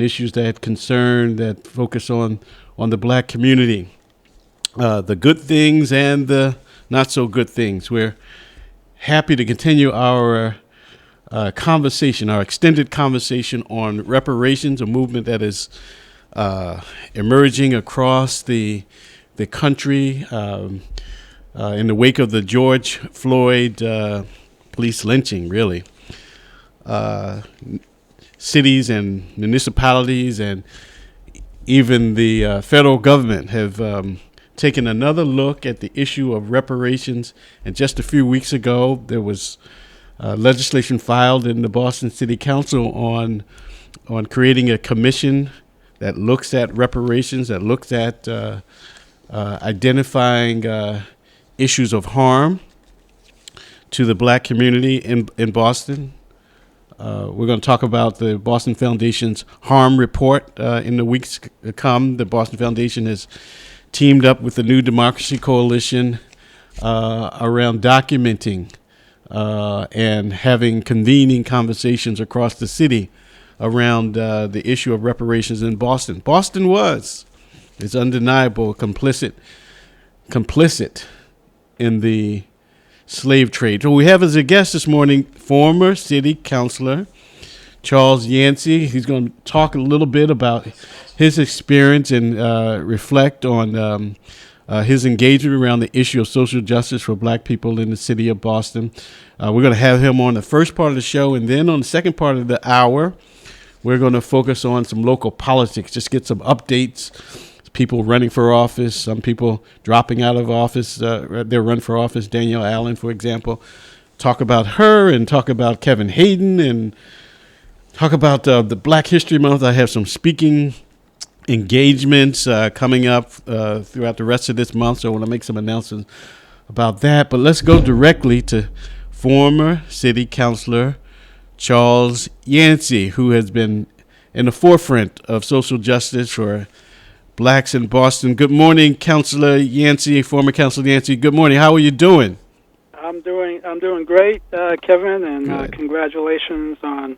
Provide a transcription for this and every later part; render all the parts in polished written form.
issues that concern, that focus on the black community, the good things and the not so good things. We're happy to continue our conversation, our extended conversation on reparations, a movement that is emerging across the country in the wake of the George Floyd police lynching, really. Cities and municipalities and even the federal government have taken another look at the issue of reparations. And just a few weeks ago, there was legislation filed in the Boston City Council on creating a commission that looks at reparations, that looks at identifying issues of harm to the black community in Boston. We're going to talk about the Boston Foundation's harm report in the weeks to come. The Boston Foundation has teamed up with the New Democracy Coalition around documenting and having convening conversations across the city around the issue of reparations in Boston. Boston it's undeniable, complicit in the slave trade. So we have as a guest this morning former city councilor Charles Yancey. He's going to talk a little bit about his experience and reflect on his engagement around the issue of social justice for black people in the city of Boston. We're going to have him on the first part of the show, and then on the second part of the hour, we're going to focus on some local politics, just get some updates. People running for office, some people dropping out of office, their run for office. Danielle Allen, for example. Talk about her and talk about Kevin Hayden and talk about the Black History Month. I have some speaking engagements coming up throughout the rest of this month, so I want to make some announcements about that. But let's go directly to former city councilor Charles Yancey, who has been in the forefront of social justice for blacks in Boston. Good morning, Councilor Yancey, former Councilor Yancey. Good morning. How are you doing? I'm doing great, Kevin, and congratulations on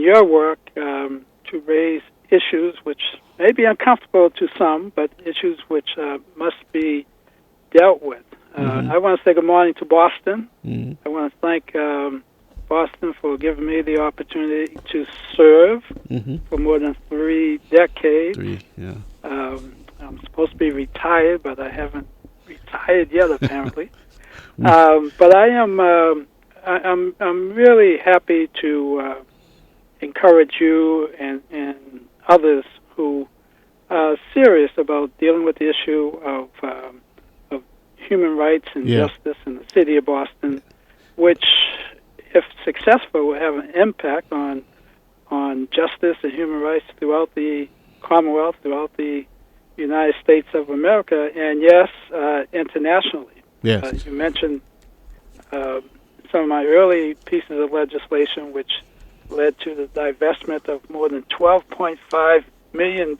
your work to raise issues which may be uncomfortable to some, but issues which must be dealt with. I want to say good morning to Boston. I want to thank Boston for giving me the opportunity to serve for more than 3 decades. I'm supposed to be retired, but I haven't retired yet, apparently. But I'm really happy to encourage you and others who are serious about dealing with the issue of human rights and justice in the city of Boston, which, if successful, will have an impact on justice and human rights throughout the Commonwealth, throughout the United States of America, and internationally. Yes. You mentioned some of my early pieces of legislation, which led to the divestment of more than $12.5 million.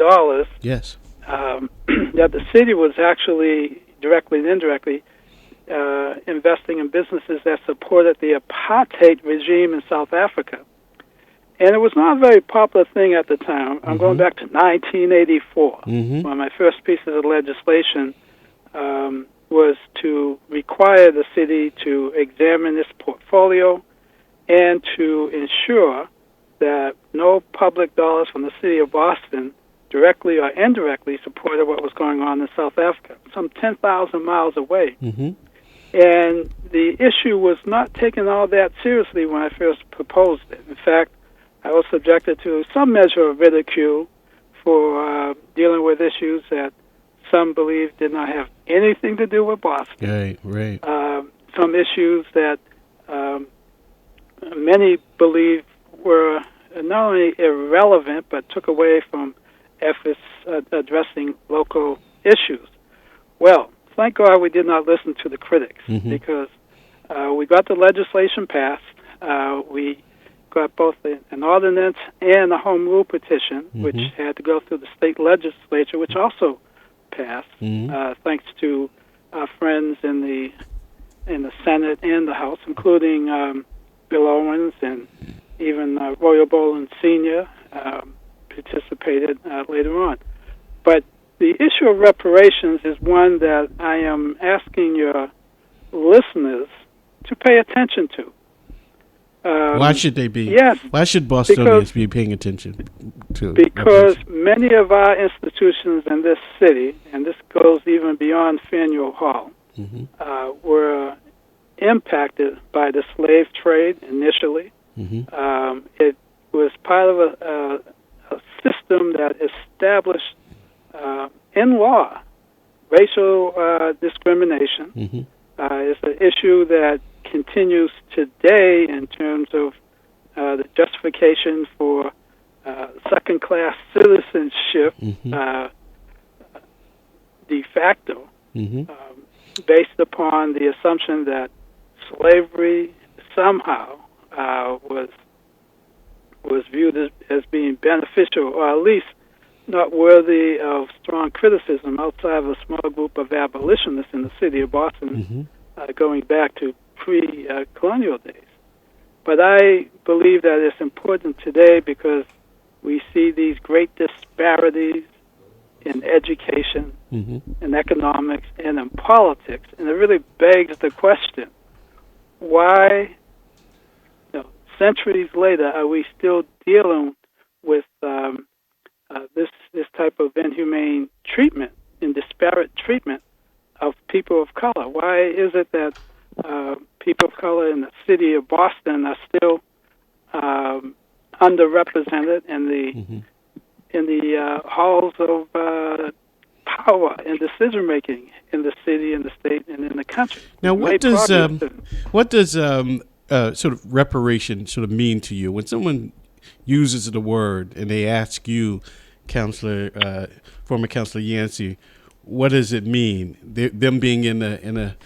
Yes. That the city was actually, directly and indirectly, investing in businesses that supported the apartheid regime in South Africa. And it was not a very popular thing at the time. I'm going back to 1984. One of my first pieces of legislation was to require the city to examine its portfolio and to ensure that no public dollars from the city of Boston directly or indirectly supported what was going on in South Africa, some 10,000 miles away. And the issue was not taken all that seriously when I first proposed it. In fact, I was subjected to some measure of ridicule for dealing with issues that some believed did not have anything to do with Boston. Right. Some issues that many believe were not only irrelevant, but took away from efforts addressing local issues. Well, thank God we did not listen to the critics, because we got the legislation passed. We got both an ordinance and a home rule petition, which had to go through the state legislature, which also passed, thanks to our friends in the Senate and the House, including Bill Owens and even Royal Boland Sr., anticipated later on. But the issue of reparations is one that I am asking your listeners to pay attention to. Why should they be? Yes. Why should Bostonians be paying attention to? Because many of our institutions in this city, and this goes even beyond Faneuil Hall, were impacted by the slave trade initially. It was part of a system that established in law racial discrimination. It's an issue that continues today in terms of the justification for second-class citizenship de facto, based upon the assumption that slavery somehow was viewed as being beneficial, or at least not worthy of strong criticism outside of a small group of abolitionists in the city of Boston, going back to pre-colonial days. But I believe that it's important today because we see these great disparities in education, in economics, and in politics, and it really begs the question: why, centuries later, are we still dealing with this type of inhumane treatment and disparate treatment of people of color? Why is it that people of color in the city of Boston are still underrepresented in the halls of power and decision making in the city, in the state, and in the country? Now, what does sort of reparation sort of mean to you when someone uses the word and they ask you, former Councilor Yancey, what does it mean? Them being in a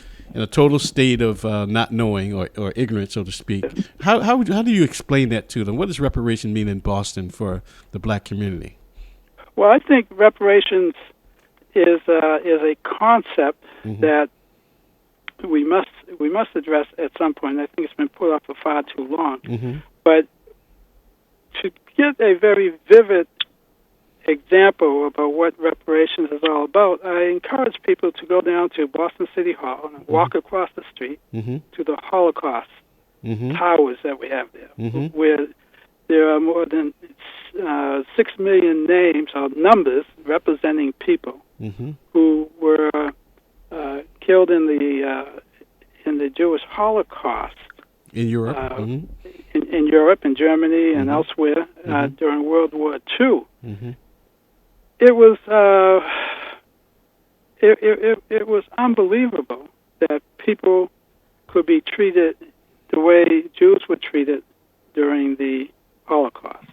total state of not knowing or ignorance, so to speak. How do you explain that to them? What does reparation mean in Boston for the black community? Well, I think reparations is a concept that we must address at some point. I think it's been put off for far too long. But to get a very vivid example about what reparations is all about, I encourage people to go down to Boston City Hall and walk across the street to the Holocaust towers that we have there, where there are more than 6 million names or numbers representing people who were killed in the Jewish Holocaust in Europe, in Europe, in Germany, and elsewhere during World War II. It was it was unbelievable that people could be treated the way Jews were treated during the Holocaust.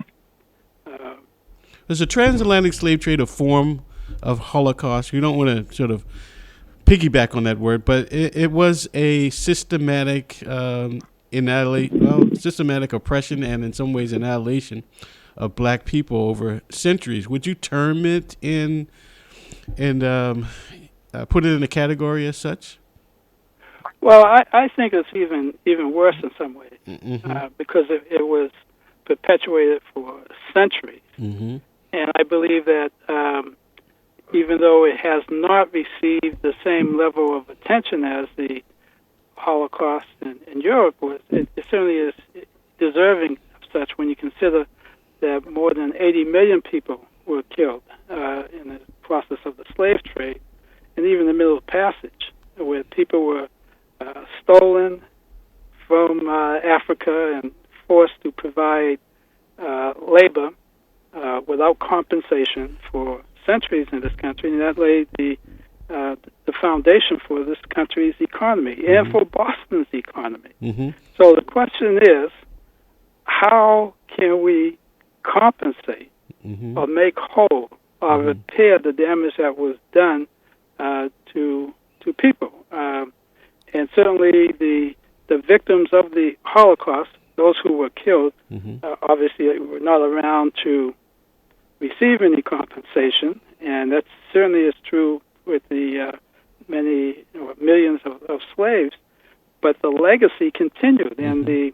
Was the transatlantic slave trade a form of Holocaust? You don't want to sort of piggyback on that word, but it was a systematic systematic oppression and in some ways annihilation of black people over centuries. Would you term it put it in a category as such? Well, I think it's even worse in some ways because it was perpetuated for centuries, and I believe that even though it has not received the same level of attention as the Holocaust in Europe was, it certainly is deserving of such when you consider that more than 80 million people were killed in the process of the slave trade, and even the Middle Passage, where people were stolen from Africa and forced to provide labor without compensation for centuries in this country, and that laid the foundation for this country's economy and for Boston's economy. So the question is, how can we compensate or make whole or repair the damage that was done to people? And certainly the victims of the Holocaust, those who were killed, obviously were not around to receive any compensation, and that certainly is true with the many millions of slaves. But the legacy continued, and the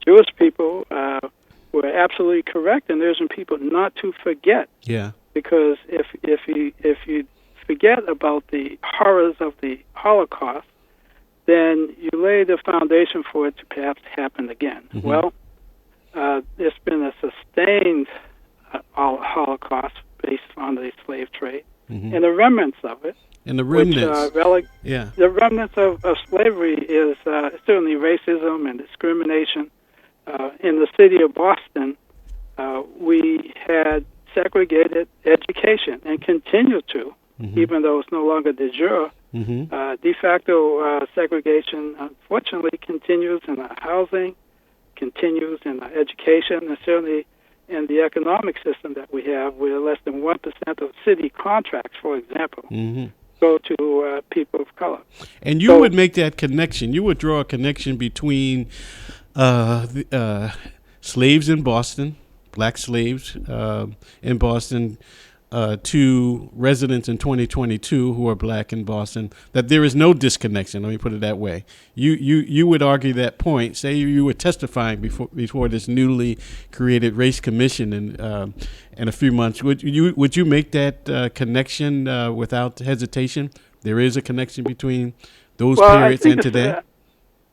Jewish people were absolutely correct in urging people not to forget. Yeah. Because if you forget about the horrors of the Holocaust, then you lay the foundation for it to perhaps happen again. Mm-hmm. Well, there's been a sustained Holocaust based on the slave trade, Mm-hmm. and the remnants of it. And the remnants. The remnants of slavery is certainly racism and discrimination. In the city of Boston, we had segregated education and continue to, Mm-hmm. even though it's no longer de jure. Mm-hmm. De facto segregation, unfortunately, continues in our housing, continues in our education, and certainly in the economic system that we have, where less than 1% of city contracts, for example, Mm-hmm. go to people of color. And you would make that connection. You would draw a connection between slaves in Boston, black slaves in Boston, to residents in 2022 who are black in Boston, that there is no disconnection. Let me put it that way. You would argue that point. Say you were testifying before this newly created race commission in a few months. Would you make that connection without hesitation? There is a connection between those periods and today.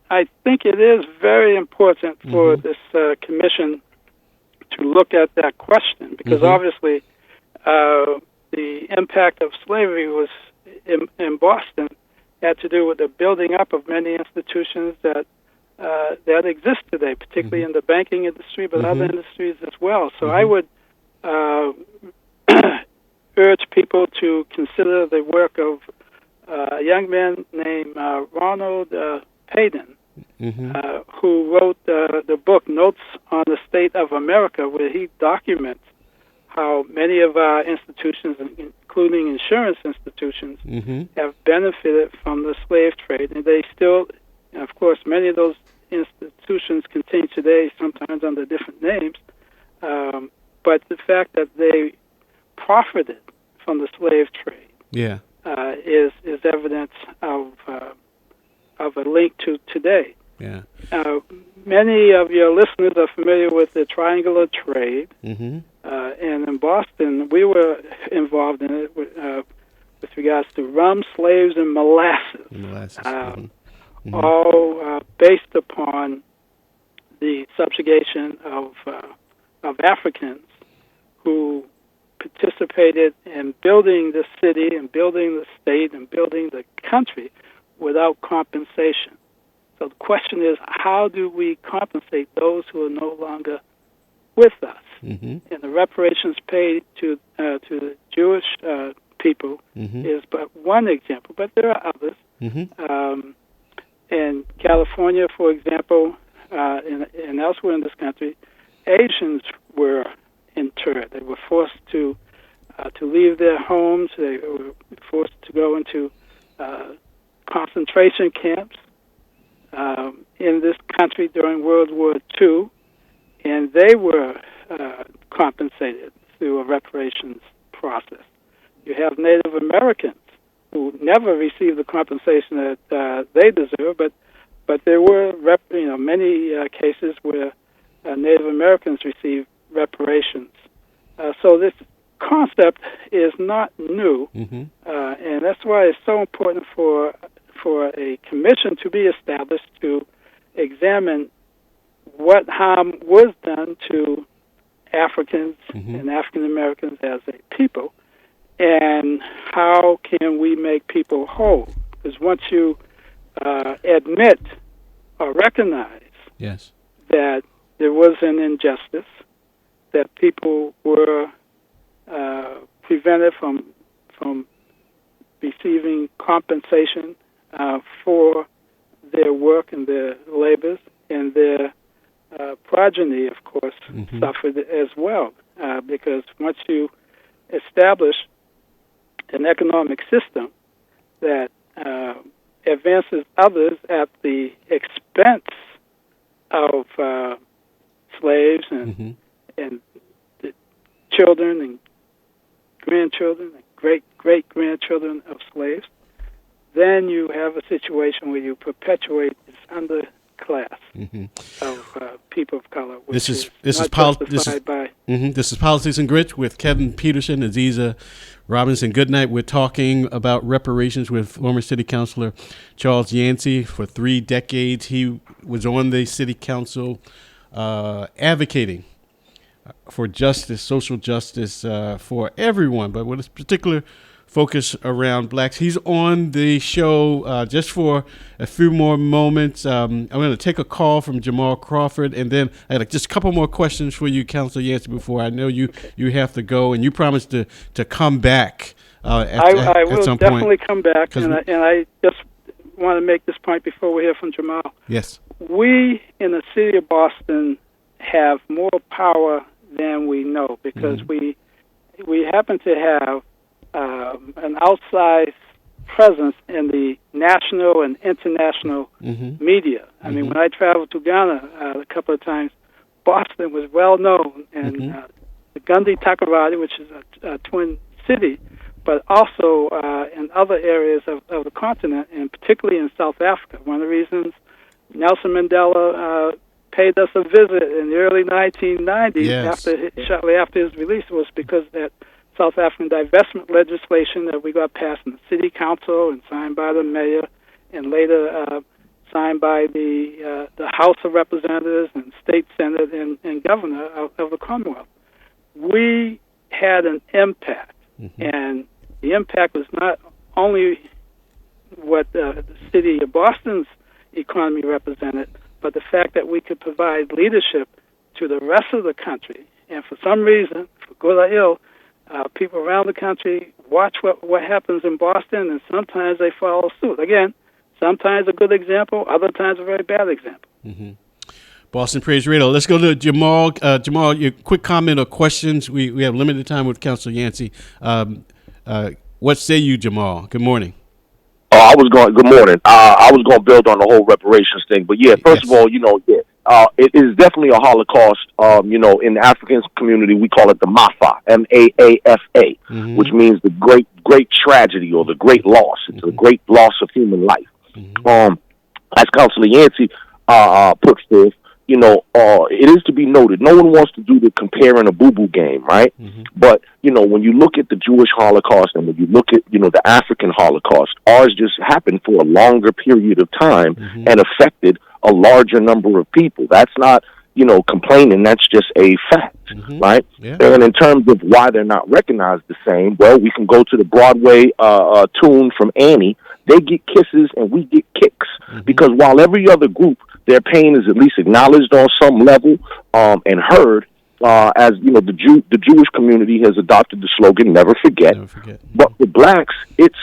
I think it is very important for Mm-hmm. this commission to look at that question, because Mm-hmm. obviously the impact of slavery was in Boston had to do with the building up of many institutions that exist today, particularly Mm-hmm. in the banking industry, but Mm-hmm. other industries as well. So Mm-hmm. I would urge people to consider the work of a young man named Ronald Payton, Mm-hmm. who wrote the book Notes on the State of America, where he documents how many of our institutions, including insurance institutions, Mm-hmm. have benefited from the slave trade. And they still, of course, many of those institutions continue today, sometimes under different names, but the fact that they profited from the slave trade Yeah. is evidence of a link to today. Yeah. Many of your listeners are familiar with the triangular trade, Mm-hmm. and in Boston, we were involved in it with regards to rum, slaves, and molasses, Mm-hmm. all based upon the subjugation of Africans who participated in building the city and building the state and building the country without compensation. So the question is, how do we compensate those who are no longer with us? Mm-hmm. And the reparations paid to the Jewish people Mm-hmm. is but one example, but there are others. Mm-hmm. In California, for example, and elsewhere in this country, Asians were interred. They were forced to leave their homes. They were forced to go into concentration camps in this country during World War II, and they were compensated through a reparations process. You have Native Americans who never received the compensation that they deserve, but there were many cases where Native Americans received reparations. So this concept is not new, Mm-hmm. and that's why it's so important for a commission to be established to examine what harm was done to Africans Mm-hmm. and African Americans as a people, and how can we make people whole? Because once you admit or recognize Yes. that there was an injustice, that people were prevented from receiving compensation for their work and their labors, and their progeny, of course, Mm-hmm. suffered as well, because once you establish an economic system that advances others at the expense of slaves Mm-hmm. and the children and grandchildren and great-great-grandchildren of slaves, then you have a situation where you perpetuate this class of people of color. This is by Politics and Grit with Kevin Peterson, Aziza Robinson. Good night. We're talking about reparations with former City Councilor Charles Yancey. For 3 decades, he was on the City Council advocating for justice, social justice for everyone, but with a particular focus around blacks. He's on the show just for a few more moments. I'm going to take a call from Jamal Crawford, and then I had just a couple more questions for you, Councilor Yancey, before I know you have to go, and you promised to come back I will some definitely point. come back, and I just want to make this point before we hear from Jamal. Yes. We in the city of Boston have more power than we know because we happen to have an outsized presence in the national and international media. I mean, when I traveled to Ghana a couple of times, Boston was well known, and the Gundy Takoradi, which is a twin city, but also in other areas of the continent, and particularly in South Africa. One of the reasons Nelson Mandela paid us a visit in the early 1990s, shortly after his release, was because that South African divestment legislation that we got passed in the city council and signed by the mayor, and later signed by the House of Representatives and state senate and governor of the Commonwealth. We had an impact, and the impact was not only what the city of Boston's economy represented, but the fact that we could provide leadership to the rest of the country. And for some reason, for good or ill, people around the country watch what happens in Boston, and sometimes they follow suit. Again, sometimes a good example, other times a very bad example. Boston Praise Radio. Let's go to Jamal. Jamal, your quick comment or questions. We have limited time with Councilor Yancey. What say you, Jamal? Good morning. Good morning. I was going to build on the whole reparations thing, but first of all, it is definitely a Holocaust. In the African community, we call it the MAFA, M-A-A-F-A, which means the great tragedy or the great loss. It's a great loss of human life. As Councilor Yancey puts forth, it is to be noted, no one wants to do the compare and a boo-boo game, right? But, when you look at the Jewish Holocaust and when you look at, the African Holocaust, ours just happened for a longer period of time and affected a larger number of people. That's not, complaining. That's just a fact, right? Yeah. And in terms of why they're not recognized the same, well, we can go to the Broadway tune from Annie. They get kisses and we get kicks because while every other group, their pain is at least acknowledged on some level and heard, as the Jewish community has adopted the slogan "Never forget." But for blacks, it's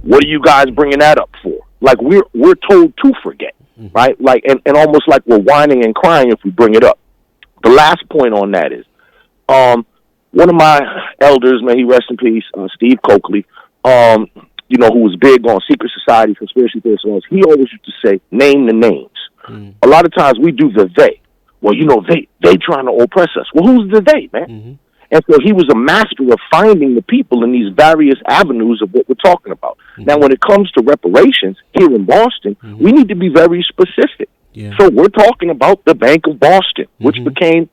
what are you guys bringing that up for? Like we're told to forget, right? Like and almost like we're whining and crying if we bring it up. The last point on that is, one of my elders, may he rest in peace, Steve Coakley, who was big on secret society, conspiracy theories, he always used to say, name the names. A lot of times we do the they. Well, they trying to oppress us. Well, who's the they, man? And so he was a master of finding the people in these various avenues of what we're talking about. Now, when it comes to reparations here in Boston, we need to be very specific. So we're talking about the Bank of Boston, which became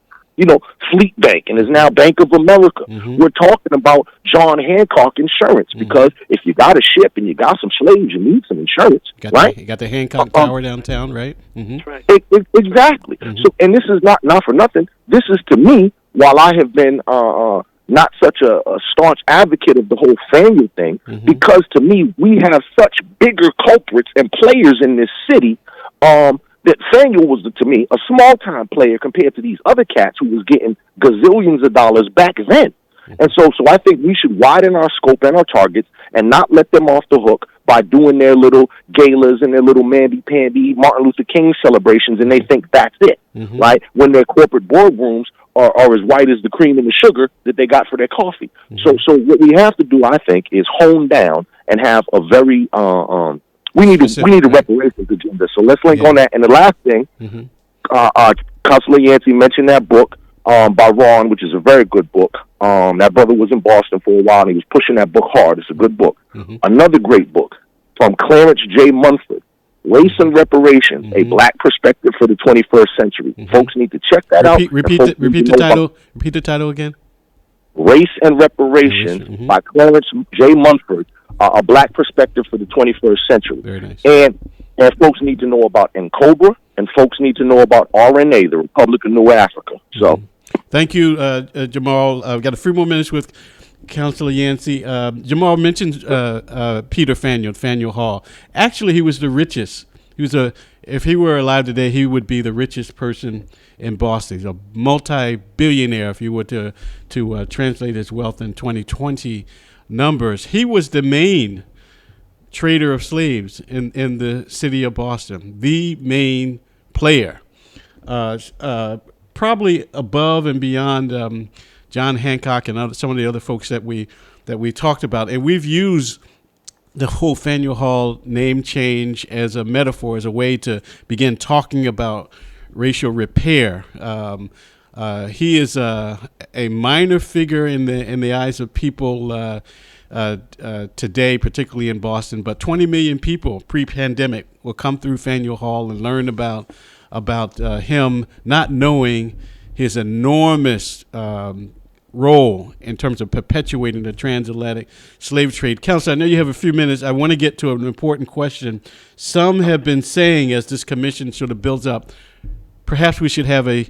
Fleet Bank and is now Bank of America. We're talking about John Hancock Insurance because if you got a ship and you got some slaves, you need some insurance, right? You got the Hancock Tower downtown, right? Right. Exactly. So, and this is not for nothing. This is, to me, while I have been not such a staunch advocate of the whole Faneuil thing, because to me, we have such bigger culprits and players in this city that Faneuil was, to me, a small-time player compared to these other cats who was getting gazillions of dollars back then. And so I think we should widen our scope and our targets and not let them off the hook by doing their little galas and their little mamby-pamby Martin Luther King celebrations, and they think that's it, right? When their corporate boardrooms are as white as the cream and the sugar that they got for their coffee. So what we have to do, I think, is hone down and have a very we need a reparations agenda. So let's link on that. And the last thing, Councilor Yancey mentioned that book by Ron, which is a very good book. That brother was in Boston for a while, and he was pushing that book hard. It's a good book. Another great book from Clarence J. Munford, Race and Reparations, a Black Perspective for the 21st Century. Folks need to check that out. Repeat the title. Repeat the title again. Race and Reparations by Clarence J. Munford, a Black Perspective for the 21st Century. Very nice. And folks need to know about NCOBRA, and folks need to know about RNA, the Republic of New Africa. So, thank you, Jamal. I've got a few more minutes with Councilor Yancey. Jamal mentioned Peter Faneuil Hall. Actually, he was the richest. If he were alive today, he would be the richest person in Boston. He's a multi-billionaire, if you were to translate his wealth in 2020 numbers. He was the main trader of slaves in the city of Boston, the main player, probably above and beyond John Hancock and some of the other folks that we talked about. And we've used the whole Faneuil Hall name change as a metaphor, as a way to begin talking about racial repair. He is a minor figure in the eyes of people today, particularly in Boston. But 20 million people pre-pandemic will come through Faneuil Hall and learn about him, not knowing his enormous role in terms of perpetuating the transatlantic slave trade. Councilor, I know you have a few minutes. I want to get to an important question. Some have been saying, as this commission sort of builds up, perhaps we should have a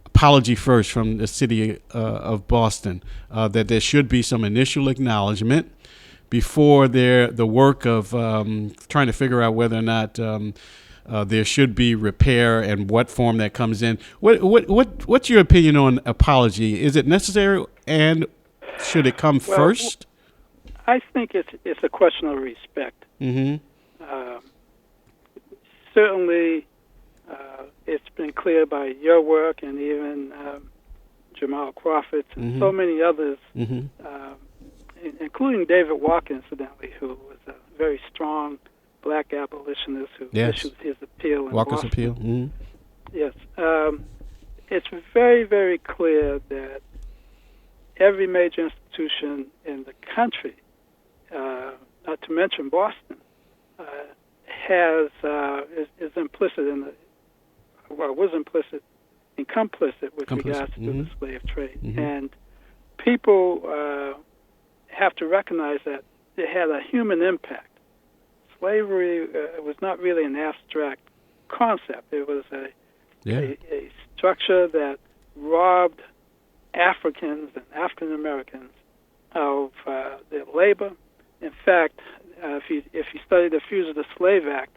apology first from the city of Boston, that there should be some initial acknowledgement before the work of trying to figure out whether or not there should be repair and what form that comes in. What's your opinion on apology? Is it necessary, and should it come first? I think it's a question of respect. Mm-hmm. Certainly, it's been clear by your work and even Jamal Crawford's and so many others, including David Walker, incidentally, who was a very strong Black abolitionist who issued his appeal in Walker's Boston. appeal. Mm-hmm. Yes. It's very, very clear that every major institution in the country, not to mention Boston, is implicit in was implicit and complicit with regards to the slave trade. And people have to recognize that it had a human impact. Slavery was not really an abstract concept. It was a structure that robbed Africans and African Americans of their labor. In fact, if you study the Fugitive Slave Act,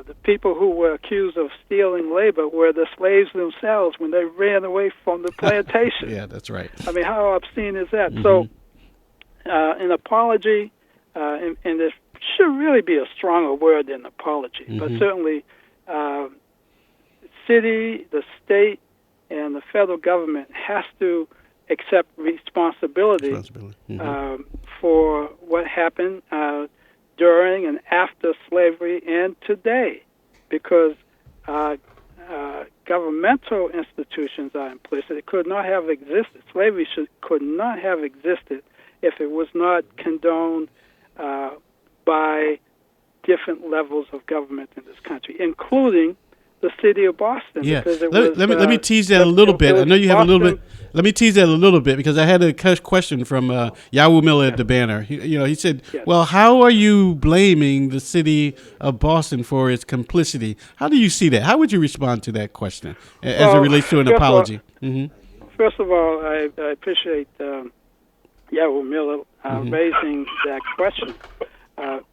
the people who were accused of stealing labor were the slaves themselves when they ran away from the plantation. Yeah, that's right. I mean, how obscene is that? So, an apology, and there should really be a stronger word than apology, but certainly city, the state, and the federal government has to accept responsibility for what happened during and after slavery and today, because governmental institutions are implicit. It could not have existed. Slavery could not have existed if it was not condoned by different levels of government in this country, including the city of Boston. Yeah, because let me tease that a little bit. I know you have a little bit. Let me tease that a little bit, because I had a question from Yahoo Miller at the Banner. He said, "Well, how are you blaming the city of Boston for its complicity? How do you see that? How would you respond to that question as it relates to an apology?" First of all, I appreciate Yahoo Miller raising that question,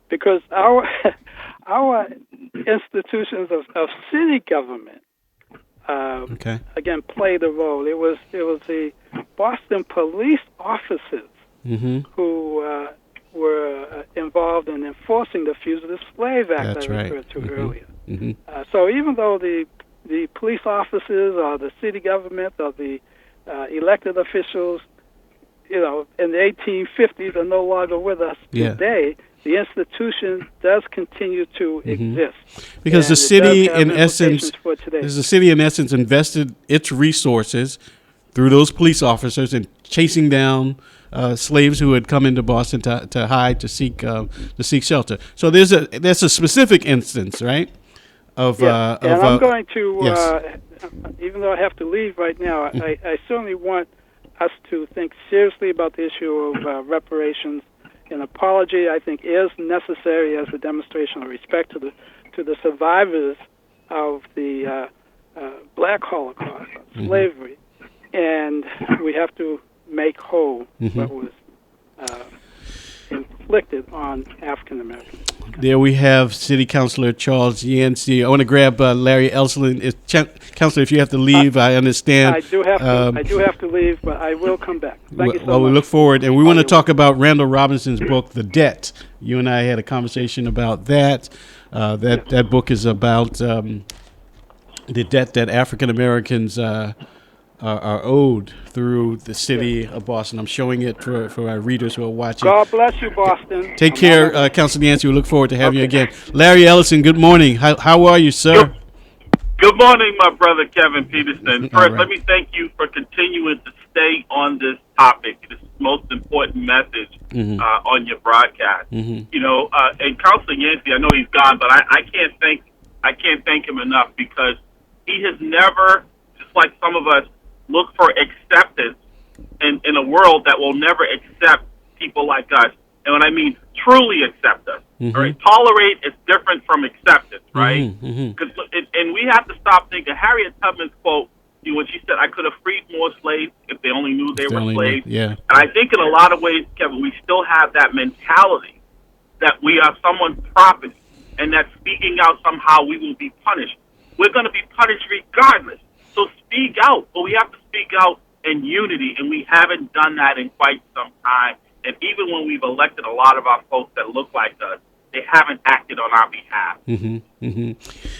because our institutions of city government again played a role. It was the Boston police officers who were involved in enforcing the Fugitive Slave Act That's I referred right. to earlier. So even though the police officers or the city government or the elected officials, in the 1850s are no longer with us today, the institution does continue to exist. Because the city, in essence, invested its resources through those police officers in chasing down slaves who had come into Boston to hide, to seek shelter. So that's a specific instance, right? And I'm going to, yes. Even though I have to leave right now, I certainly want us to think seriously about the issue of reparations. An apology, I think, is necessary as a demonstration of respect to the survivors of the Black Holocaust, of slavery, and we have to make whole what was inflicted on African Americans. There we have City Councilor Charles Yancey. I want to grab Larry Elselin. Councilor, if you have to leave, I understand. I do have to leave, but I will come back. Thank you so much. We look forward, and we want to talk about Randall Robinson's book, The Debt. You and I had a conversation about that. That book is about the debt that African Americans are owed through the city of Boston. I'm showing it for our readers who are watching. God bless you, Boston. Take care, Councilor Yancey. We look forward to having you again. Larry Ellison, good morning. How are you, sir? Good morning, my brother Kevin Peterson. First, right. Let me thank you for continuing to stay on this topic, this most important message on your broadcast. You know, and Councilor Yancey, I know he's gone, but I can't thank him enough, because he has never, just like some of us, look for acceptance in a world that will never accept people like us. And when I mean truly accept us, right? Tolerate is different from acceptance, right? And we have to stop thinking. Harriet Tubman's quote, when she said, "I could have freed more slaves if they only knew they were slaves." Yeah. And I think in a lot of ways, Kevin, we still have that mentality that we are someone's property, and that speaking out somehow we will be punished. We're going to be punished regardless. So speak out, but we have to speak out in unity, and we haven't done that in quite some time. And even when we've elected a lot of our folks that look like us, they haven't acted on our behalf.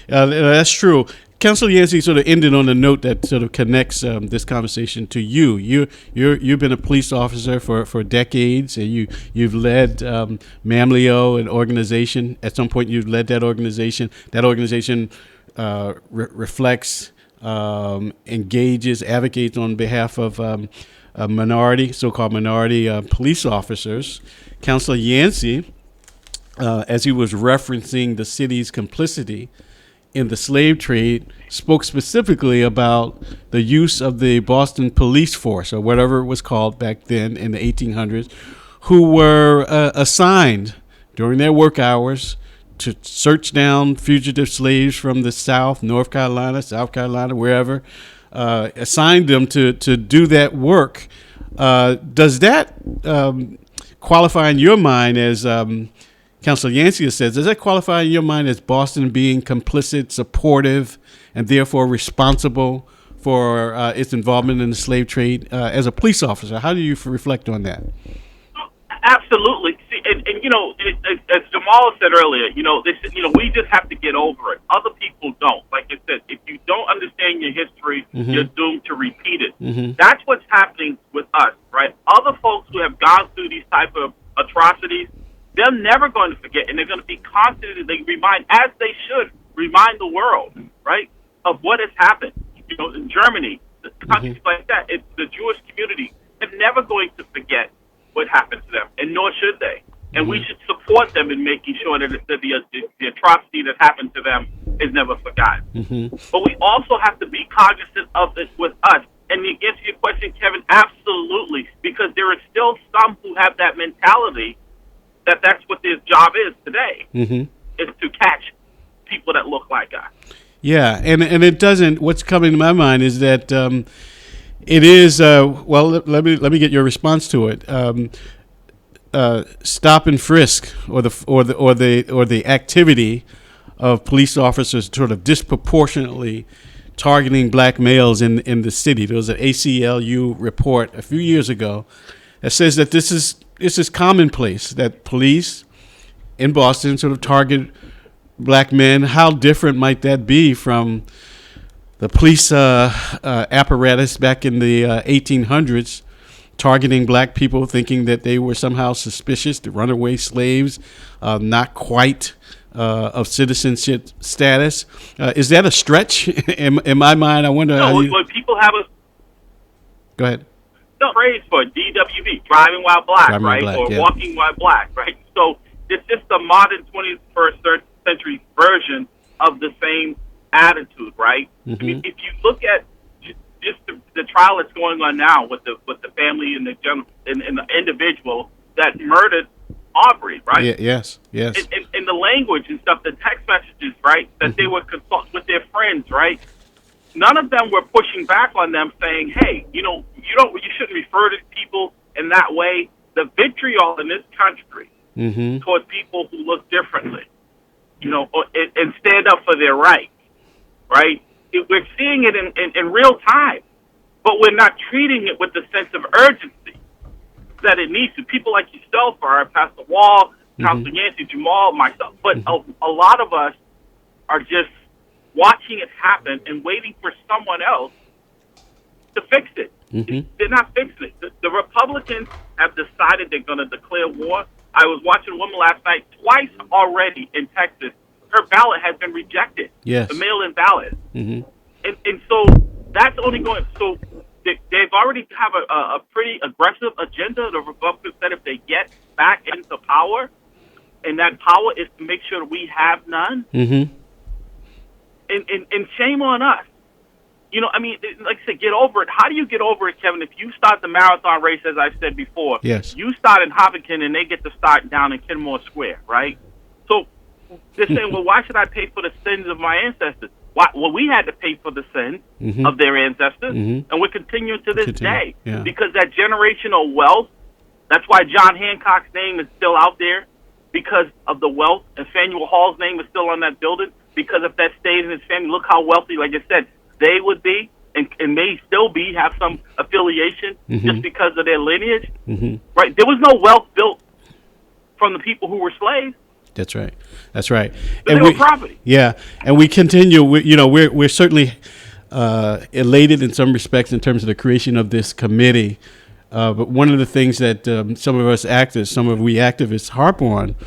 That's true. Councilor Yancey sort of ended on a note that sort of connects this conversation to you. You've been a police officer for decades, and you've led MAMLEO, an organization. At some point, you've led that organization. That organization reflects, engages, advocates on behalf of so-called minority police officers. Councilor Yancey, as he was referencing the city's complicity in the slave trade, spoke specifically about the use of the Boston police force, or whatever it was called back then in the 1800s, who were assigned during their work hours to search down fugitive slaves from the South, North Carolina, South Carolina, wherever, assigned them to do that work. Does that qualify in your mind as, Councilor Yancey says, does that qualify in your mind as Boston being complicit, supportive, and therefore responsible for its involvement in the slave trade as a police officer? How do you reflect on that? Absolutely. See, and as Jamal said earlier, we just have to get over it. Other people don't. Like I said, if you don't understand your history, you're doomed to repeat it. That's what's happening with us, right? Other folks who have gone through these type of atrocities, they're never going to forget, and they're going to be constantly, they remind, as they should, remind the world, right, of what has happened. In Germany, countries like that, it's the Jewish community, they're never going to forget what happened to them, and nor should they. And we should support them in making sure that the atrocity that happened to them is never forgotten. But we also have to be cognizant of this with us. And to answer your question, Kevin, absolutely, because there are still some who have that mentality that's what their job is today, is to catch people that look like us. Yeah, and it doesn't. What's coming to my mind is that it is. Let me get your response to it. Stop and frisk, or the activity of police officers sort of disproportionately targeting black males in the city. There was an ACLU report a few years ago that says that this is commonplace, that police in Boston sort of target black men. How different might that be from the police apparatus back in the 1800s, targeting black people, thinking that they were somehow suspicious, the runaway slaves, not quite of citizenship status? Is that a stretch? In my mind, I wonder. No, when people have a. Go ahead. no phrase for DWB, driving while black, Driving while right? black, Or yeah. walking while black, right? So it's just the modern 21st century version of the same attitude, right? I mean, if you look at just the trial that's going on now with the family and the individual that murdered Aubrey, right? Yeah, yes. And the language and stuff, the text messages, right, that they would consult with their friends, right? None of them were pushing back on them, saying, "Hey, you shouldn't refer to people in that way." The vitriol in this country toward people who look differently, and stand up for their rights, right? We're seeing it in real time, but we're not treating it with the sense of urgency that it needs to. People like yourself, or Pastor Wall, Charles Yancey, Jamal, myself, but a lot of us are just watching it happen and waiting for someone else to fix it. They're not fixing it. The Republicans have decided they're going to declare war. I was watching a woman last night, twice already in Texas. Her ballot has been rejected. Yes. The mail-in ballot. And so that's only going. So they've already have a pretty aggressive agenda. The Republicans said if they get back into power, and that power is to make sure that we have none. And shame on us. I mean, like I said, get over it. How do you get over it, Kevin? If you start the marathon race, as I said before, yes, you start in Hopkinton and they get to start down in Kenmore Square, right? So they're saying, well, why should I pay for the sins of my ancestors? Well, we had to pay for the sins of their ancestors, and we're continuing to this day because that generational wealth. That's why John Hancock's name is still out there, because of the wealth, and Faneuil Hall's name is still on that building. Because if that stayed in his family, look how wealthy, like I said, they would be, and may still be, have some affiliation just because of their lineage. Right? There was no wealth built from the people who were slaves. That's right. That's right. But they were property. Yeah, and we continue. We're certainly elated in some respects in terms of the creation of this committee. But one of the things that some of us we activists harp on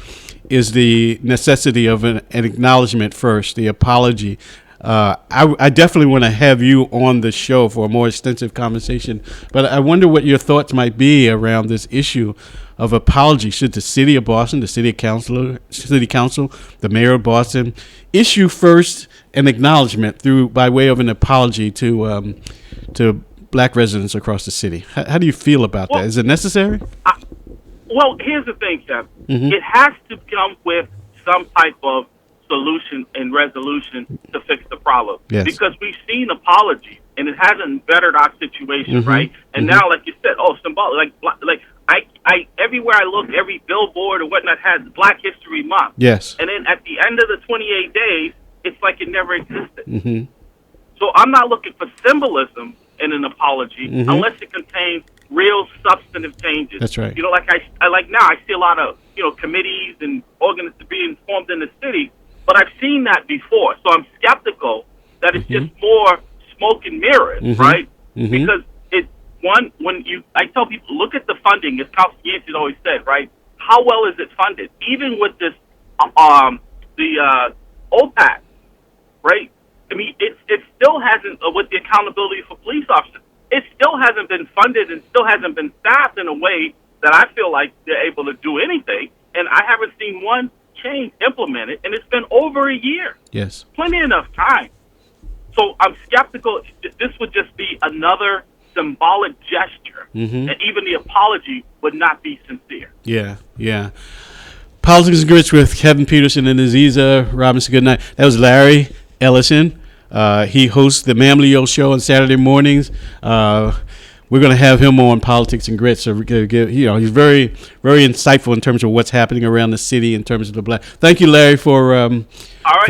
is the necessity of an acknowledgement first, the apology. I definitely want to have you on the show for a more extensive conversation, but I wonder what your thoughts might be around this issue of apology. Should the city of Boston, the city council, the mayor of Boston, issue first an acknowledgement by way of an apology to black residents across the city? How do you feel about that? Is it necessary? Well, here's the thing, Jeff. It has to come with some type of solution and resolution to fix the problem. Yes. Because we've seen apologies, and it hasn't bettered our situation, right? And now, like you said, symbolic. Like I everywhere I look, every billboard or whatnot has Black History Month. Yes. And then at the end of the 28 days, it's like it never existed. So I'm not looking for symbolism in an apology unless it contains real substantive changes. That's right. Like I like now, I see a lot of committees and organizations being formed in the city, but I've seen that before. So I'm skeptical that it's just more smoke and mirrors, right? Because I tell people, look at the funding, as Charles Yancey always said, right? How well is it funded? Even with this, the OPAC, right? I mean, it still hasn't, with the accountability for police officers, it still hasn't been funded and still hasn't been staffed in a way that I feel like they're able to do anything. And I haven't seen one change implemented, and it's been over a year. Yes. Plenty enough time. So I'm skeptical. This would just be another symbolic gesture, and even the apology would not be sincere. Yeah. Politics and Grits with Kevin Peterson and Aziza Robinson. Good night. That was Larry Ellison. He hosts the Mamleo Show on Saturday mornings. We're going to have him on Politics and Grits. So he's very, very insightful in terms of what's happening around the city in terms of the black. Thank you, Larry, for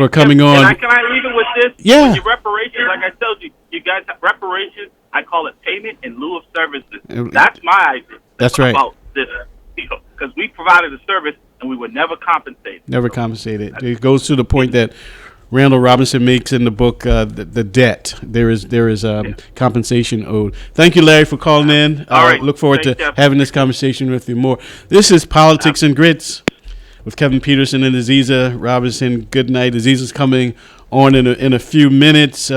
coming on. Can I leave it with this? Yeah. With your reparations, like I told you, you guys have reparations. I call it payment in lieu of services. That's my idea. That's right. About this, because we provided a service and we were never compensated. Never compensated. It goes to the point that Randall Robinson makes in the book, the debt. There is compensation owed. Thank you, Larry, for calling in. All right. Look forward to having this conversation with you more. This is Politics and Grits with Kevin Peterson and Aziza Robinson. Good night. Aziza's coming on in a few minutes.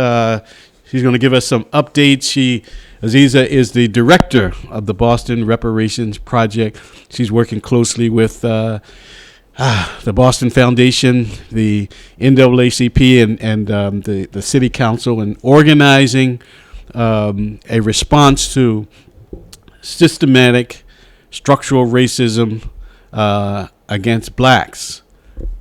She's going to give us some updates. Aziza is the director of the Boston Reparations Project. She's working closely with the Boston Foundation, the NAACP, and the City Council, and organizing a response to systematic structural racism against blacks.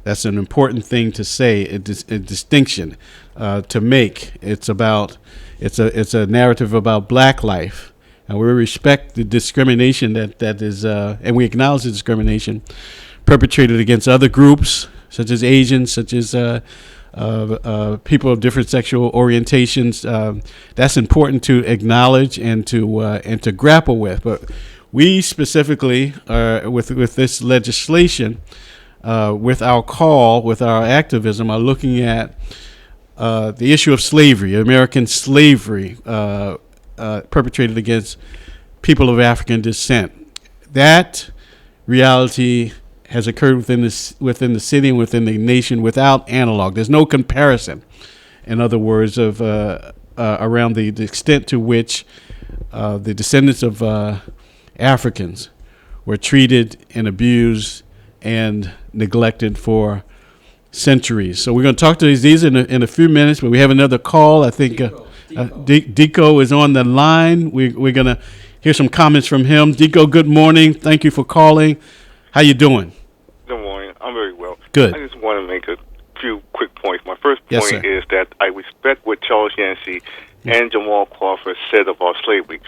That's an important thing to say, a distinction to make. It's a narrative about black life, and we respect the discrimination that is, and we acknowledge the discrimination perpetrated against other groups, such as Asians, such as people of different sexual orientations. That's important to acknowledge and to grapple with. But we specifically, with this legislation, with our call, with our activism, are looking at the issue of slavery, American slavery, perpetrated against people of African descent. That reality has occurred within the city and within the nation without analog. There's no comparison, in other words, of around the extent to which the descendants of Africans were treated and abused and neglected for centuries. So we're going to talk to Aziza in a few minutes, but we have another call. I think Deco is on the line. We're going to hear some comments from him. Deco, good morning. Thank you for calling. How you doing? Good morning. I'm very well. Good. I just want to make a few quick points. My first point is that I respect what Charles Yancey and Jamal Crawford said about slavery,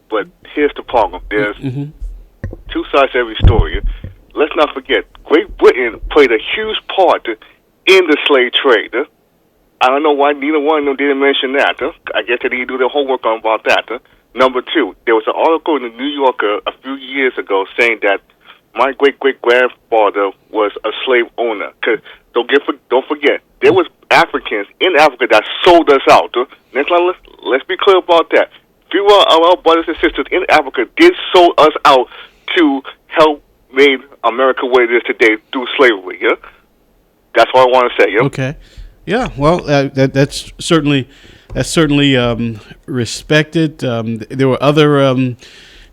but here's the problem. There's two sides to every story. Let's not forget, Great Britain played a huge part in the slave trade. I don't know why neither one of them didn't mention that. I guess they didn't do their homework on about that. Number two, there was an article in the New Yorker a few years ago saying that my great-great-grandfather was a slave owner. Cause don't forget, there was Africans in Africa that sold us out. Let's be clear about that. Few of our brothers and sisters in Africa did sold us out to help make America what it is today through slavery. Yeah, that's what I want to say. Yeah. Okay. Yeah. Well, that's certainly respected. There were other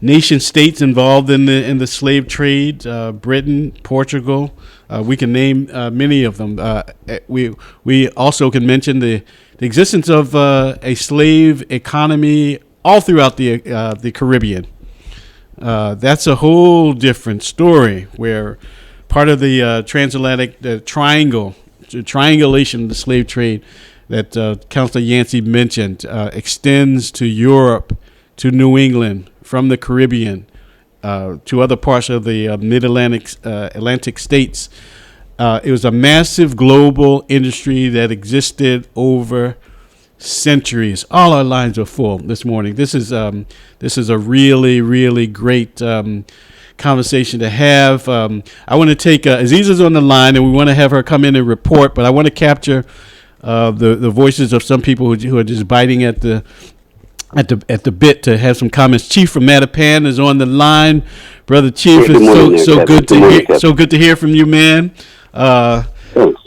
nation states involved in the slave trade. Britain, Portugal. We can name many of them. We also can mention the existence of a slave economy all throughout the Caribbean. That's a whole different story, where part of the transatlantic triangulation of the slave trade that Councilor Yancey mentioned extends to Europe, to New England, from the Caribbean to other parts of the Atlantic states. It was a massive global industry that existed over centuries. All our lines are full this morning. This is a really, really great conversation to have. I want to take Aziza's on the line, and we want to have her come in and report. But I want to capture the voices of some people who are just biting at the bit to have some comments. Chief from Mattapan is on the line. Brother Chief, it's so good to hear from you, man.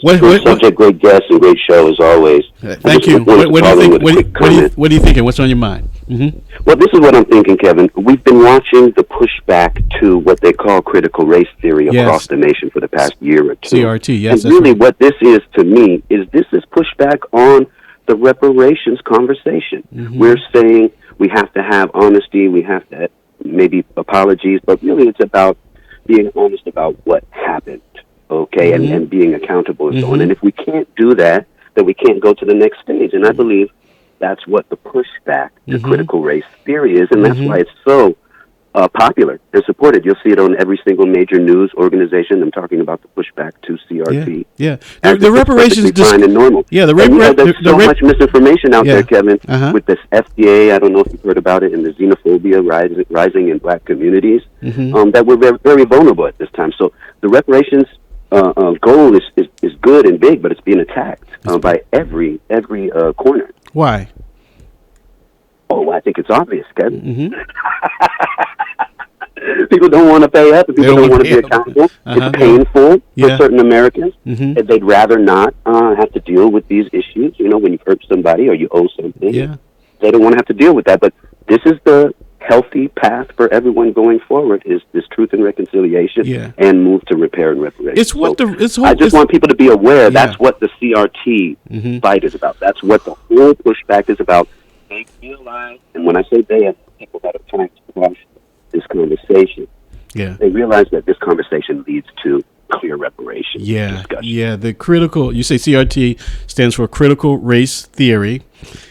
Great subject, great guest, and great show as always. Thank you. What do you think? What are you thinking? What's on your mind? Mm-hmm. Well, this is what I'm thinking, Kevin. We've been watching the pushback to what they call critical race theory across the nation for the past year or two. CRT, yes. And really, what this is to me is pushback on the reparations conversation. Mm-hmm. We're saying we have to have honesty, we have to maybe apologies, but really it's about being honest about what happened, okay, and being accountable and so on. And if we can't do that, then we can't go to the next stage. And I believe that's what the pushback to critical race theory is, and that's why it's so popular and supported. You'll see it on every single major news organization. I'm talking about the pushback to CRT. Yeah. The reparations fine and normal. Yeah, there's so much misinformation out there, Kevin, with this FDA. I don't know if you've heard about it, and the xenophobia rising in black communities. That we're very, very vulnerable at this time. So the reparations goal is good and big, but it's being attacked by every corner. Why? Oh, I think it's obvious, Kevin. People don't want to pay up, and people don't want to be accountable. It's painful for certain Americans. And they'd rather not have to deal with these issues. You know, when you've hurt somebody or you owe something. they don't want to have to deal with that. But this is the healthy path for everyone going forward, is this truth and reconciliation and move to repair and reparation. It's what I just want people to be aware that's what the CRT fight is about. That's what the whole pushback is about. They realize, and when I say they, are people that are trying to crush this conversation, they realize that this conversation leads to clear reparation discussion. The critical, you say CRT stands for critical race theory,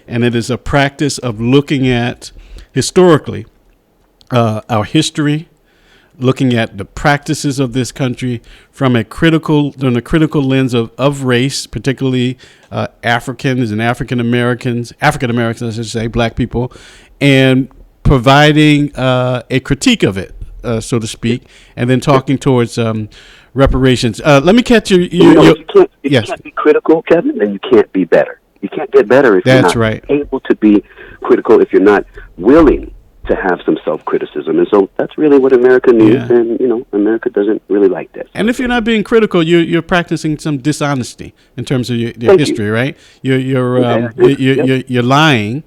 and it is a practice of looking at historically our history, looking at the practices of this country from a critical lens of race, particularly Africans and African Americans, I should say, Black people, and providing a critique of it, so to speak, and then talking towards reparations. Let me catch you. If you can't be critical, Kevin, then you can't be better. You can't get better if you're not able to be critical, if you're not willing to have some self-criticism. And so that's really what America needs, and, America doesn't really like that. And if you're not being critical, you're practicing some dishonesty in terms of your history, right? You're lying,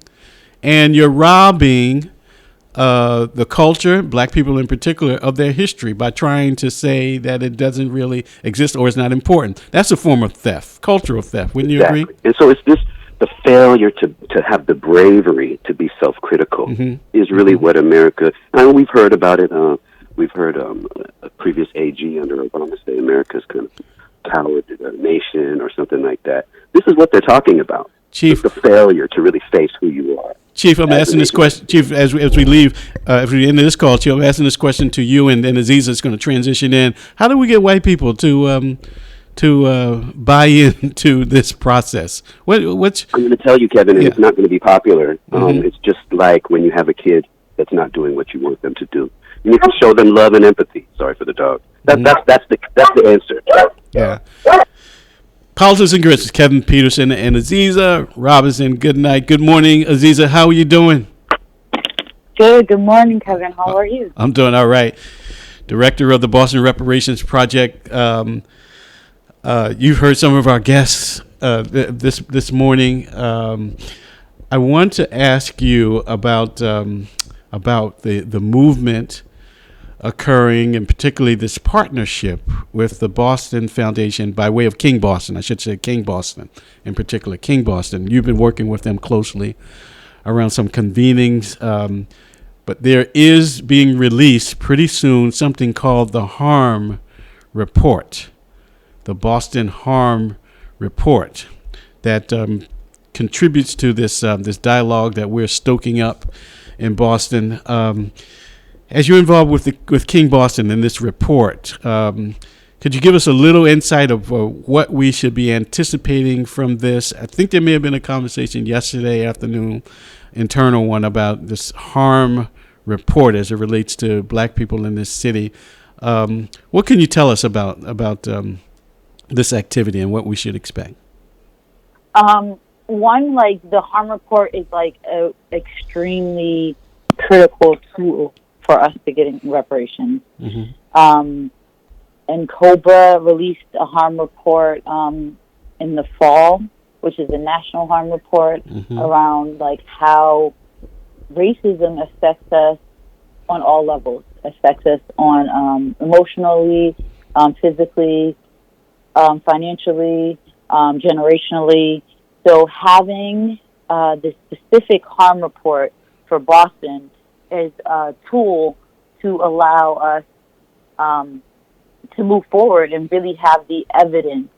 and you're robbing the culture, Black people in particular, of their history by trying to say that it doesn't really exist or it's not important. That's a form of theft, cultural theft. Wouldn't you agree? And so it's the failure to have the bravery to be self-critical is really what America, and we've heard about it. We've heard a previous AG under Obama say America's kind of coward nation or something like that. This is what they're talking about. Chief, the failure to really face who you are. Chief, I'm asking this question. Chief, as we leave, if we end this call, Chief, I'm asking this question to you, and then Aziza is going to transition in. How do we get white people to buy into this process? I'm going to tell you, Kevin, and it's not going to be popular. It's just like when you have a kid that's not doing what you want them to do. You need to show them love and empathy. Sorry for the dog. That's the answer. Yeah. Politics and Grits, Kevin Peterson and Aziza Robinson. Good night. Good morning, Aziza. How are you doing? Good morning, Kevin. How are you? I'm doing all right. Director of the Boston Reparations Project. You've heard some of our guests this morning. I want to ask you about the movement occurring, and particularly this partnership with the Boston Foundation by way of King Boston. I should say King Boston in particular. King Boston. You've been working with them closely around some convenings, but there is being released pretty soon something called the Harm Report, the Boston Harm Report, that contributes to this dialogue that we're stoking up in Boston. As you're involved with King Boston in this report, could you give us a little insight of what we should be anticipating from this? I think there may have been a conversation yesterday afternoon, internal one, about this harm report as it relates to Black people in this city. What can you tell us about this activity and what we should expect? One, the harm report is a extremely critical tool for us to get in reparations. And COBRA released a harm report in the fall, which is a national harm report around how racism affects us on all levels. Affects us on emotionally, physically, financially, generationally. So having this specific harm report for Boston is a tool to allow us to move forward and really have the evidence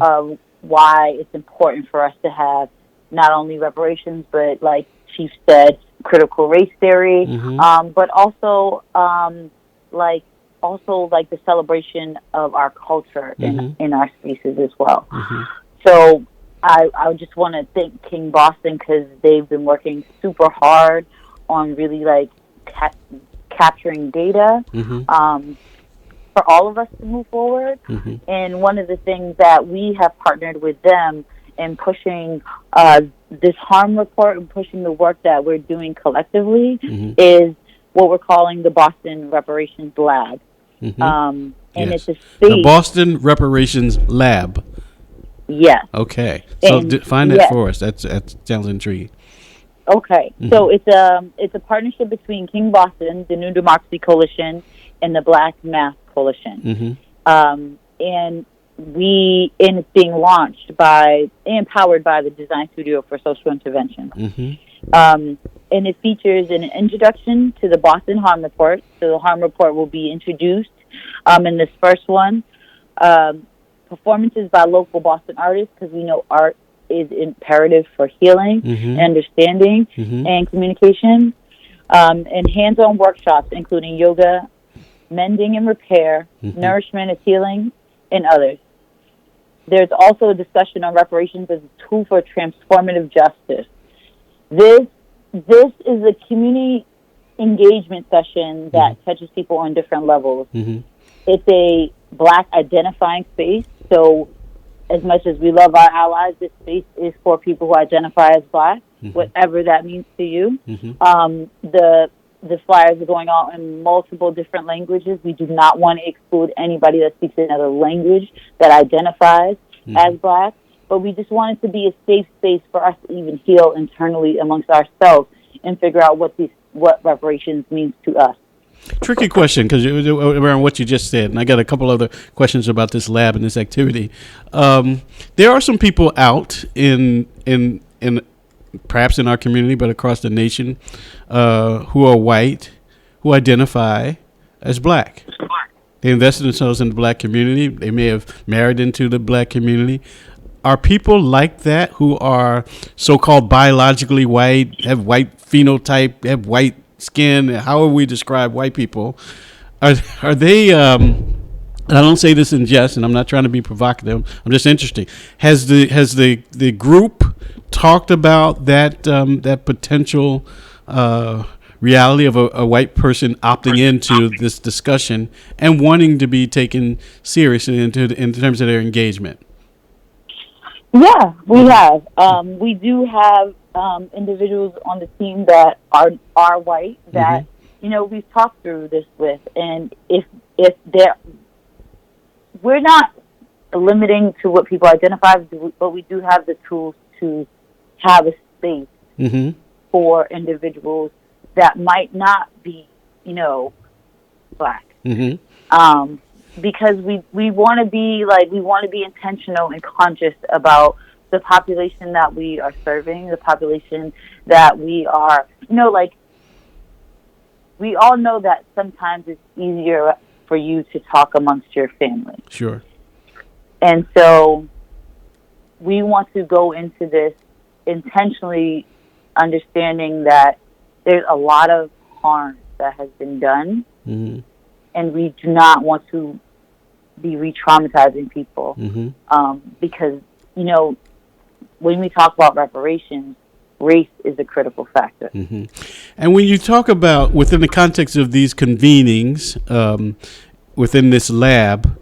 of why it's important for us to have not only reparations, but like Chief said, critical race theory, but also the celebration of our culture in our spaces as well. So I just want to thank King Boston because they've been working super hard on really capturing data for all of us to move forward. And one of the things that we have partnered with them in pushing this harm report and pushing the work that we're doing collectively is what we're calling the Boston Reparations Lab. And it's a space. The Boston Reparations Lab. Yes. Okay. So define that for us. That sounds intriguing. Okay, so it's a partnership between King Boston, the New Democracy Coalition, and the Black Math Coalition, and it's being launched and powered by the Design Studio for Social Intervention. And it features an introduction to the Boston Harm Report. So the Harm Report will be introduced in this first one. Performances by local Boston artists, because we know art is imperative for healing, and understanding, and communication. And hands-on workshops, including yoga, mending and repair, nourishment is healing, and others. There's also a discussion on reparations as a tool for transformative justice. This is a community engagement session that touches people on different levels. It's a Black identifying space, so as much as we love our allies, this space is for people who identify as Black, whatever that means to you. The flyers are going out in multiple different languages. We do not want to exclude anybody that speaks another language that identifies as Black, but we just want it to be a safe space for us to even heal internally amongst ourselves and figure out what reparations means to us. Tricky question, because around what you just said, and I got a couple other questions about this lab and this activity. There are some people out in perhaps in our community, but across the nation, who are white, who identify as Black. They invested themselves in the Black community. They may have married into the Black community. Are people like that who are so-called biologically white, have white phenotype, have white skin, however we describe white people, are they, and I don't say this in jest, and I'm not trying to be provocative, I'm just interested. Has the group talked about that potential reality of a white person opting into this discussion and wanting to be taken seriously in terms of their engagement? Yeah, we have. We do have individuals on the team that are white that we've talked through this with, and if we're not limiting to what people identify, but we do have the tools to have a space for individuals that might not be, Black. Because we want to be intentional and conscious about the population that we are serving, the population that we are, we all know that sometimes it's easier for you to talk amongst your family. Sure. And so we want to go into this intentionally understanding that there's a lot of harm that has been done, and we do not want to be re-traumatizing people, because, when we talk about reparations, race is a critical factor. And when you talk about, within the context of these convenings within this lab,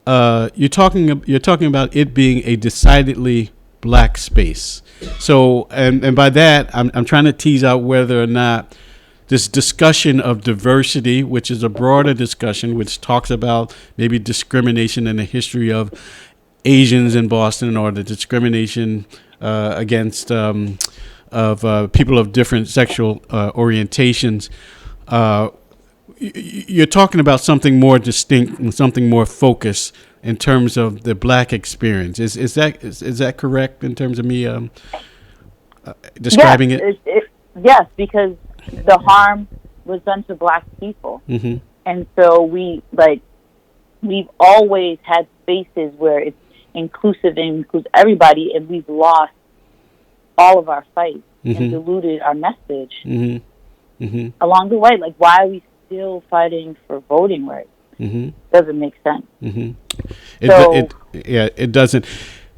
you're talking about it being a decidedly Black space. So, and by that, I'm trying to tease out whether or not this discussion of diversity, which is a broader discussion, which talks about maybe discrimination in the history of Asians in Boston, or the discrimination against people of different sexual orientations. You're talking about something more distinct and something more focused in terms of the Black experience. Is that correct in terms of me describing it? Yes, because the harm was done to Black people, and so we've always had spaces where it's inclusive and includes everybody, and we've lost all of our fights and diluted our message along the way. Like, why are we still fighting for voting rights? Doesn't make sense. It doesn't.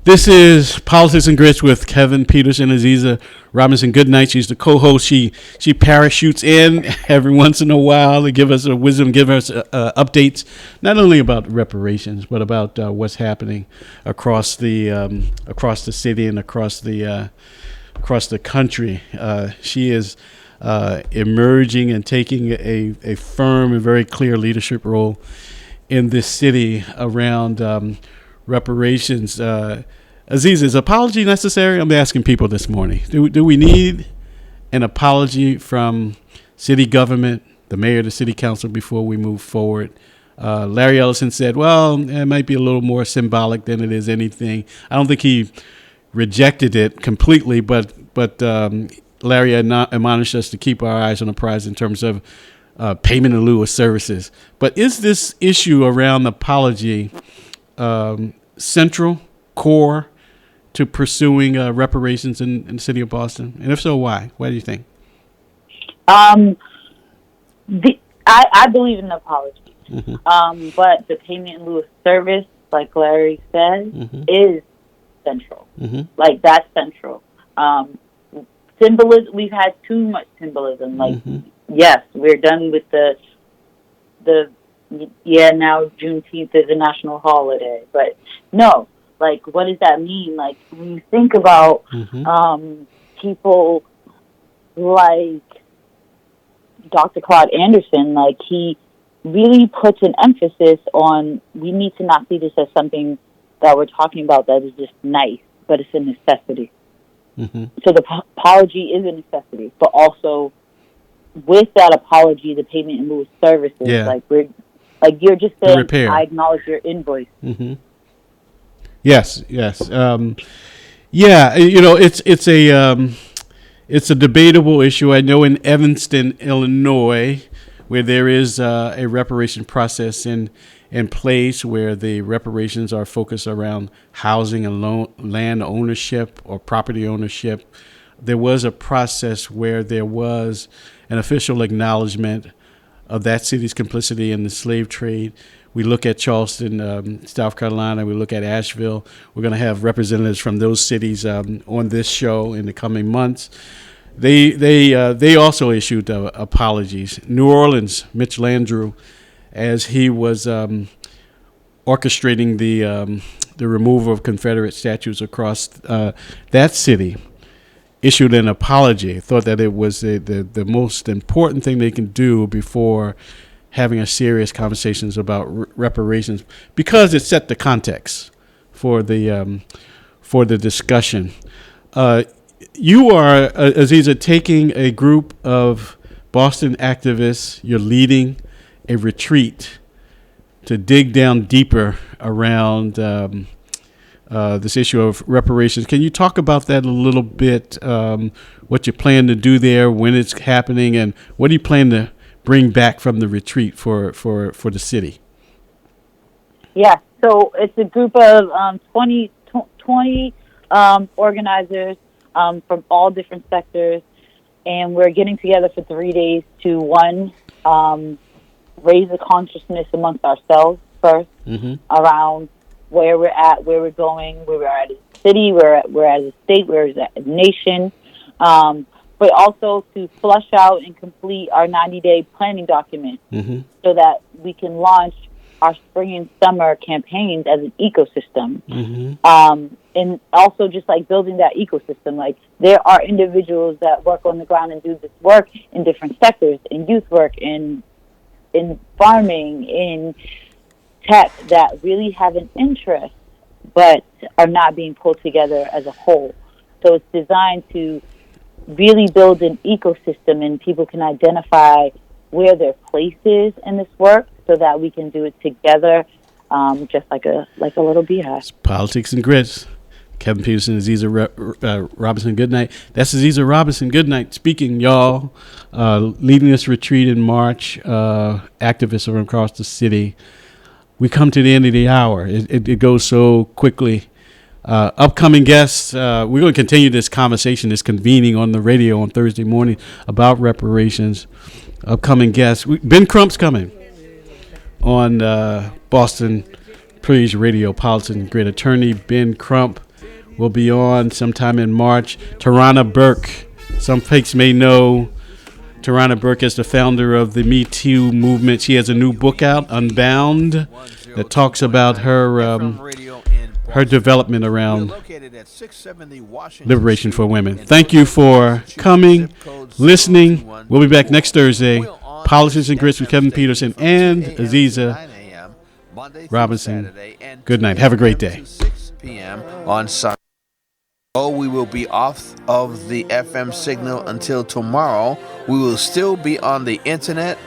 This is Politics and Grits with Kevin Peterson, Aziza Robinson. Good night. She's the co-host. She parachutes in every once in a while to give us a wisdom, give us updates, not only about reparations, but about what's happening across the city and across the country. She is emerging and taking a firm and very clear leadership role in this city around reparations. Aziz, is apology necessary? I'm asking people this morning. Do we need an apology from city government, the mayor, the city council, before we move forward. Larry Ellison said, well, it might be a little more symbolic than it is anything. I don't think he rejected it completely, but Larry admonished us to keep our eyes on the prize in terms of payment in lieu of services. But is this issue around apology central, core to pursuing reparations in the city of Boston? And if so, why? Why do you think? I believe in the apology. But the payment in lieu of service, like Larry said, is central. Like, that's central. Symbolism, we've had too much symbolism. Like, yes, we're done with now Juneteenth is a national holiday. But no, like, what does that mean? Like, when you think about people like Dr. Claude Anderson, like, he really puts an emphasis on, we need to not see this as something that we're talking about that is just nice, but it's a necessity. So the apology is a necessity, but also with that apology, the payment in lieu of services, you're just saying, I acknowledge your invoice. Yes. It's a debatable issue. I know in Evanston, Illinois, where there is a reparation process in place where the reparations are focused around housing and land ownership or property ownership. There was a process where there was an official acknowledgement of that city's complicity in the slave trade. We look at Charleston, South Carolina. We look at Asheville. We're going to have representatives from those cities on this show in the coming months. They also issued apologies. New Orleans, Mitch Landrieu, as he was orchestrating the removal of Confederate statues across that city, issued an apology. Thought that it was the most important thing they can do before having a serious conversations about reparations, because it set the context for the discussion. You are, Aziza, taking a group of Boston activists. You're leading a retreat to dig down deeper around this issue of reparations. Can you talk about that a little bit? What you plan to do there, when it's happening, and what do you plan to bring back from the retreat for the city? Yeah, so it's a group of 20 organizers from all different sectors, and we're getting together for 3 days to, one, raise the consciousness amongst ourselves first around where we're at, where we're going, where we're at as a city, where we're as a state, where we're as a nation, but also to flush out and complete our 90-day planning document so that we can launch our spring and summer campaigns as an ecosystem. And also just like building that ecosystem. Like, there are individuals that work on the ground and do this work in different sectors, in youth work, in farming, in tech, that really have an interest but are not being pulled together as a whole. So it's designed to really build an ecosystem, and people can identify where their place is in this work so that we can do it together, just like a little beehive. It's Politics and Grits. Kevin Peterson, Aziza Robinson Goodnight. That's Aziza Robinson Goodnight speaking, y'all. Leading this retreat in March, activists from across the city. We come to the end of the hour. It goes so quickly. Upcoming guests, we're going to continue this conversation, this convening on the radio on Thursday morning about reparations. Upcoming guests, Ben Crump's coming on Boston Praise Radio. Politics and Grit attorney Ben Crump will be on sometime in March. Tarana Burke, some folks may know Tarana Burke is the founder of the Me Too movement. She has a new book out, Unbound, that talks about her development around liberation for women. Thank you for coming, listening. We'll be back next Thursday. Politics and Grits with Kevin Peterson and Aziza Robinson. Good night. Have a great day. p.m. on Sunday. We will be off of the FM signal until tomorrow. We will still be on the internet